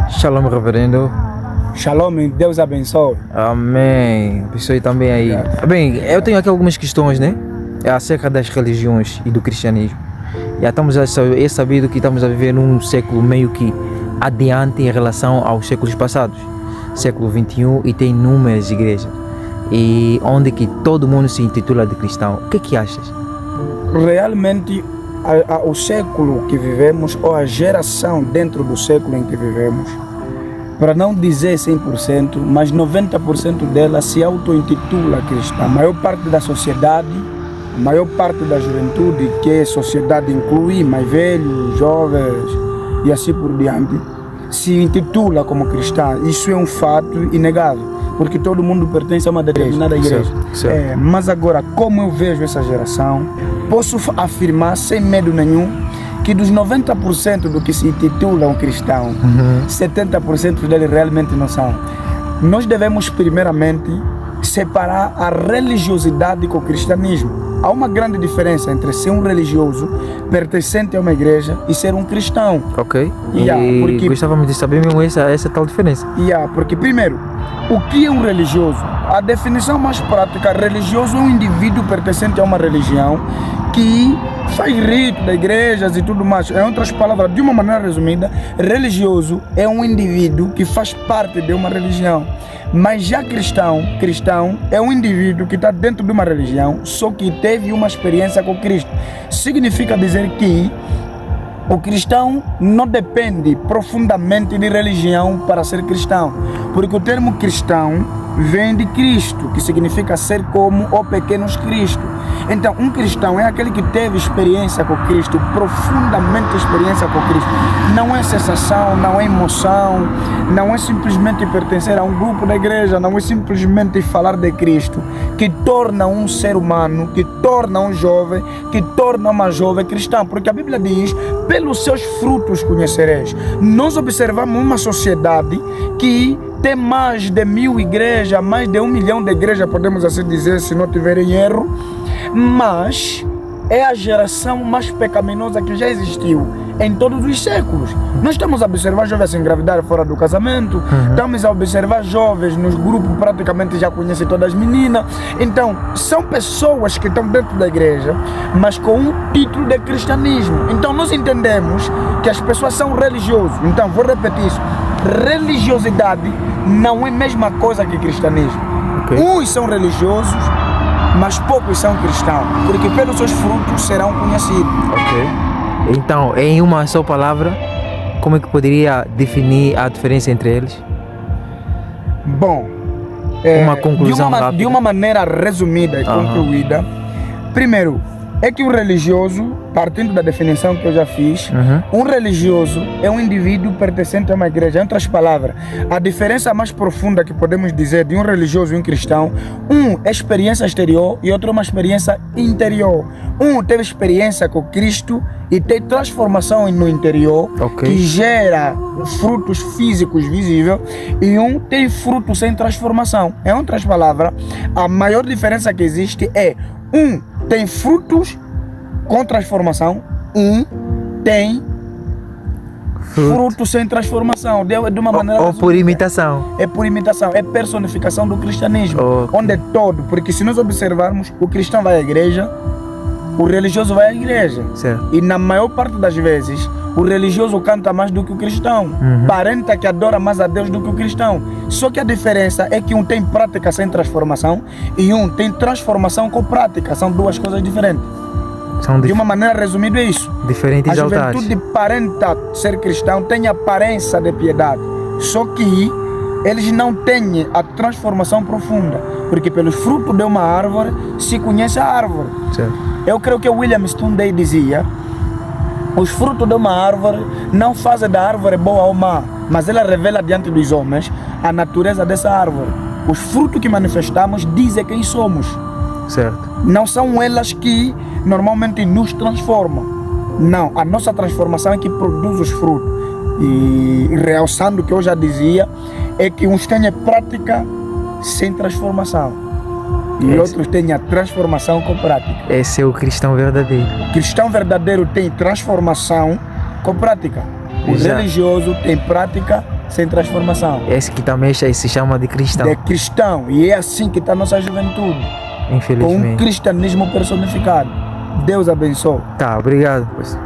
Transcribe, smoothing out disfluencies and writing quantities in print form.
Shalom, reverendo. Shalom, Deus abençoe. Amém. Abençoe também aí. Bem, eu tenho aqui algumas questões, né? Acerca das religiões e do cristianismo. Já é sabido que estamos a viver num século meio que adiante em relação aos séculos passados. Século XXI, e tem inúmeras igrejas. E onde que todo mundo se intitula de cristão. O que achas? Realmente, o século que vivemos, ou a geração dentro do século em que vivemos, para não dizer 100%, mas 90% dela se auto-intitula cristã. A maior parte da sociedade, a maior parte da juventude, que a sociedade inclui mais velhos, jovens e assim por diante, se intitula como cristã. Isso é um fato inegável, porque todo mundo pertence a uma determinada igreja. Certo. Mas agora, como eu vejo essa geração, posso afirmar sem medo nenhum que dos 90% do que se intitulam cristão, 70% deles realmente não são. Nós devemos primeiramente separar a religiosidade com o cristianismo. Há uma grande diferença entre ser um religioso pertencente a uma igreja e ser um cristão. Ok. Porque gostávamos de saber mesmo essa tal diferença. Porque primeiro, o que é um religioso? A definição mais prática, religioso é um indivíduo pertencente a uma religião que faz rito da igrejas e tudo mais. Em outras palavras, de uma maneira resumida, religioso é um indivíduo que faz parte de uma religião. Mas já cristão é um indivíduo que está dentro de uma religião, só que teve uma experiência com Cristo. Significa dizer que o cristão não depende profundamente de religião para ser cristão, porque o termo cristão vem de Cristo, que significa ser como o pequenos Cristo. Então, um cristão é aquele que teve experiência com Cristo, profundamente experiência com Cristo. Não é sensação, não é emoção, não é simplesmente pertencer a um grupo da igreja, não é simplesmente falar de Cristo, que torna um ser humano, que torna um jovem, que torna uma jovem cristã. Porque a Bíblia diz, pelos seus frutos conhecereis. Nós observamos uma sociedade que tem mais de 1000 igrejas, mais de 1 milhão de igrejas, podemos assim dizer, se não tiver em erro, mas é a geração mais pecaminosa que já existiu em todos os séculos. Nós estamos a observar jovens se engravidar fora do casamento, estamos a observar jovens nos grupos, praticamente já conhecem todas as meninas. Então, são pessoas que estão dentro da igreja, mas com um título de cristianismo. Então, nós entendemos que as pessoas são religiosas. Então, vou repetir isso. Religiosidade não é a mesma coisa que cristianismo. Okay. Uns são religiosos, mas poucos são cristãos, porque pelos seus frutos serão conhecidos. Ok. Então, em uma só palavra, como é que poderia definir a diferença entre eles? Bom, uma conclusão rápida. De uma maneira resumida e concluída, primeiro, é que o religioso, partindo da definição que eu já fiz, um religioso é um indivíduo pertencente a uma igreja. Em outras palavras, a diferença mais profunda que podemos dizer de um religioso e um cristão, um é experiência exterior e outro é uma experiência interior. Um teve experiência com Cristo e tem transformação no interior, que gera frutos físicos visíveis, e um tem frutos sem transformação. Em outras palavras, a maior diferença que existe é um tem frutos com transformação, um tem frutos sem transformação, de uma maneira ou por imitação. É por imitação, é personificação do cristianismo, onde é todo, porque se nós observarmos, o cristão vai à igreja, o religioso vai à igreja, certo. E na maior parte das vezes o religioso canta mais do que o cristão, parenta que adora mais a Deus do que o cristão. Só que a diferença é que um tem prática sem transformação e um tem transformação com prática. São duas coisas diferentes. De uma maneira resumida é isso. Diferentes altares. A juventude parenta ser cristão, tem aparência de piedade, só que eles não têm a transformação profunda, porque pelos frutos de uma árvore se conhece a árvore. Certo. Eu creio que William Stunday dizia: os frutos de uma árvore não fazem da árvore boa ou má, mas ela revela diante dos homens a natureza dessa árvore. Os frutos que manifestamos dizem quem somos. Certo. Não são elas que normalmente nos transformam. Não, a nossa transformação é que produz os frutos. E realçando o que eu já dizia, é que uns têm a prática sem transformação e outros têm a transformação com prática. Esse é o cristão verdadeiro. O cristão verdadeiro tem transformação com prática. O religioso tem prática sem transformação. Esse que também se chama de cristão. É cristão. E é assim que está a nossa juventude. Com um Infelizmente. cristianismo personificado. Deus abençoe. Tá, obrigado. Pois.